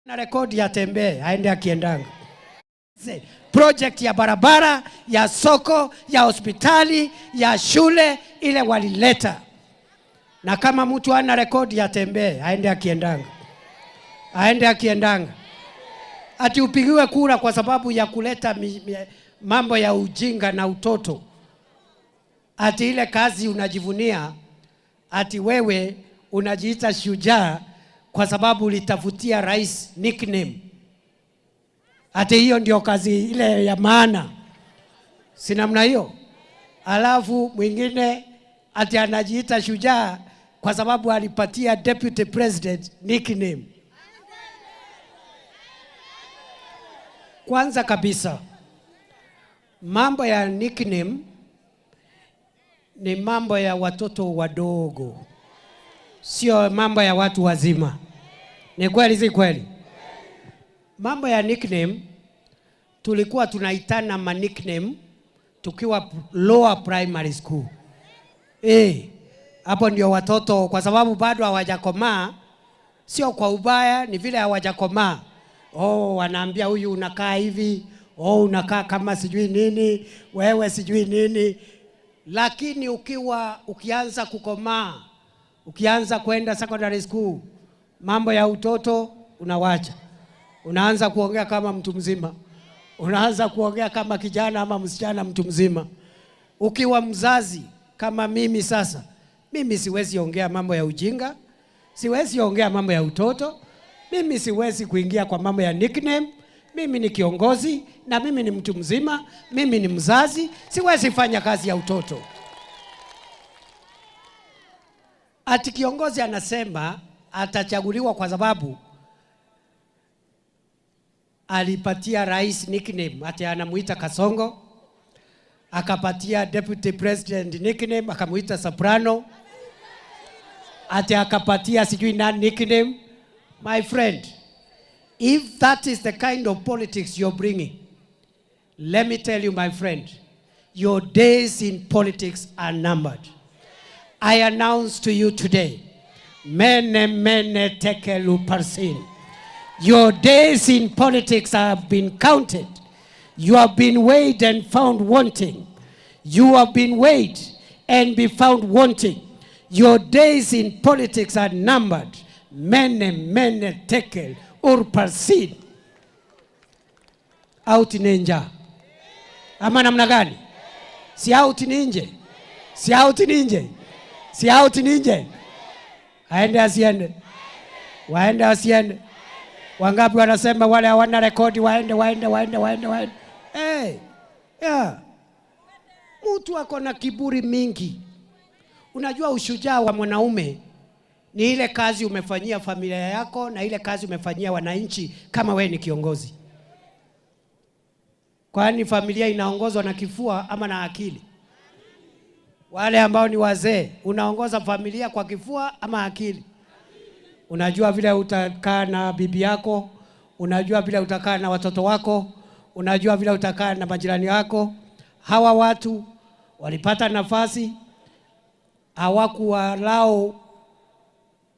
Na rekodi ya tembee aende akiendanga. Project ya barabara, ya soko, ya hospitali, ya shule ile walileta. Na kama mtu ana rekodi ya tembee aende akiendanga. Aende akiendanga. Ati upigiwe kura kwa sababu ya kuleta mambo ya ujinga na utoto. Ati ile kazi unajivunia, ati wewe unajiita shujaa kwa sababu ulitafutia rais nickname. Ati hiyo ndio kazi ile ya maana. Si namna hiyo? Alafu mwingine ati anajiita shujaa kwa sababu alipatia deputy president nickname. Kwanza kabisa, mambo ya nickname ni mambo ya watoto wadogo, sio mambo ya watu wazima. Ni kweli si kweli? Mambo ya nickname tulikuwa tunaitana ma nickname tukiwa lower primary school. Hapo ndio watoto, kwa sababu bado hawajakomaa, sio kwa ubaya, ni vile hawajakomaa. Wanaambia huyu unakaa hivi, unakaa kama sijui nini, wewe sijui nini. Lakini ukianza kukomaa, ukianza kwenda secondary school, mambo ya utoto unawacha. Unaanza kuongea kama mtu mzima. Unaanza kuongea kama kijana ama msichana mtu mzima. Ukiwa mzazi kama mimi sasa, mimi siwezi ongea mambo ya ujinga, siwezi ongea mambo ya utoto, mimi siwezi kuingia kwa mambo ya nickname. Mimi ni kiongozi na mimi ni mtu mzima, mimi ni mzazi, siwezi fanya kazi ya utoto. Ati kiongozi anasema atachaguliwa kwa sababu alipatia rais nickname, ati anamuita Kasongo, akapatia deputy president nickname, akamuita Soprano, ati akapatia sijui nani nickname. My friend, if that is the kind of politics you're bringing, let me tell you, my friend, your days in politics are numbered. I announce to you today, mene tekelu parsin. Your days in politics have been counted. You have been weighed and found wanting. You have been weighed and be found wanting. Your days in politics are numbered. Mene tekel urparsin. Out ninja. Ama namna gani? Si out ninje. Si out ninje. Si out ninje. Aende asiende. Waende asiende. Wangapi wanasema wale hawana rekodi waende. Mtu ako na kiburi mingi. Unajua ushujaa wa mwanaume ni ile kazi umefanyia familia yako na ile kazi umefanyia wananchi kama we ni kiongozi. Kwani familia inaongozwa na kifua ama na akili? Wale ambao ni wazee, unaongoza familia kwa kifua ama akili? Unajua vile utakaa na bibi yako, unajua vile utakaa na watoto wako, unajua vile utakaa na majirani wako. Hawa watu walipata nafasi, hawakuwalao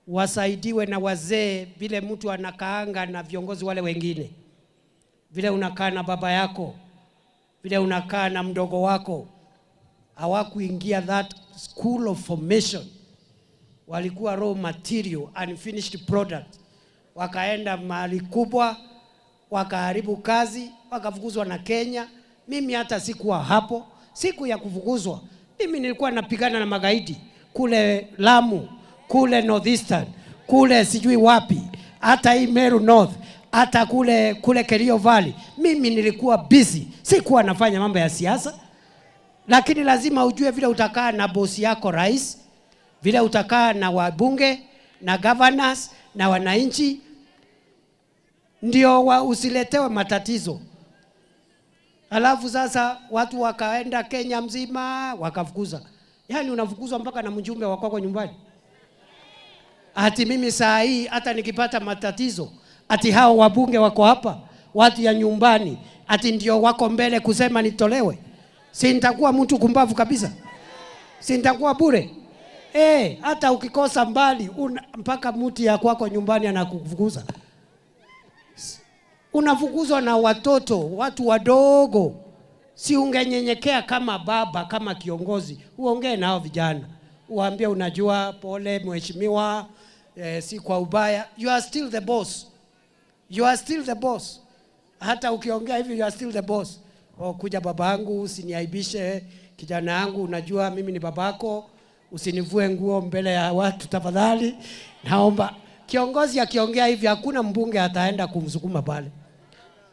wasaidiwe na wazee vile mtu anakaanga na viongozi wale wengine. Vile unakaa na baba yako, vile unakaa na mdogo wako. Hawakuingia that school of formation. Walikuwa raw material, unfinished product. Wakaenda mahali kubwa, wakaharibu kazi, wakafukuzwa na Kenya. Mimi hata sikuwa hapo, siku ya kufukuzwa. Mimi nilikuwa napigana na magaidi kule Lamu, kule Northeastern, kule sijui wapi, hata hii Meru North, hata kule Kerio Valley. Mimi nilikuwa busy, sikuwa nafanya mambo ya siasa. Lakini lazima ujue vile utakaa na bosi yako rais, vile utakaa na wabunge, na governors, na wananchi, ndio usiletewe matatizo. Alafu sasa watu wakaenda Kenya mzima, wakafukuza. Yani unafukuzwa mpaka na mjumbe wako nyumbani. Ati mimi saa hii hata nikipata matatizo, ati hao wabunge wako hapa, watu ya nyumbani, ati ndio wako mbele kusema nitolewe. Si nitakuwa mtu kumbavu kabisa? Si nitakuwa bure? Hata ukikosa mbali mpaka mtu ya kwako nyumbani anakufukuza. unafukuzwa na watoto, watu wadogo. Si ungenyenyekea kama baba, kama kiongozi, uongee nao vijana, uambie unajua, pole mheshimiwa, si kwa ubaya. You are still the boss. You are still the boss. Hata ukiongea hivi, you are still the boss. Kuja babangu, usiniaibishe kijana yangu, unajua mimi ni babako, usinivue nguo mbele ya watu tafadhali, naomba. Kiongozi akiongea hivi, hakuna mbunge ataenda kumsukuma pale.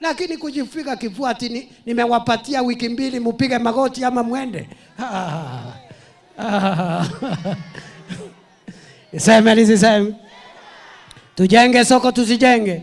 Lakini kujifika kifua ati nimewapatia wiki 2 mpige magoti ama mwende. Sema. Tujenge soko, tusijenge.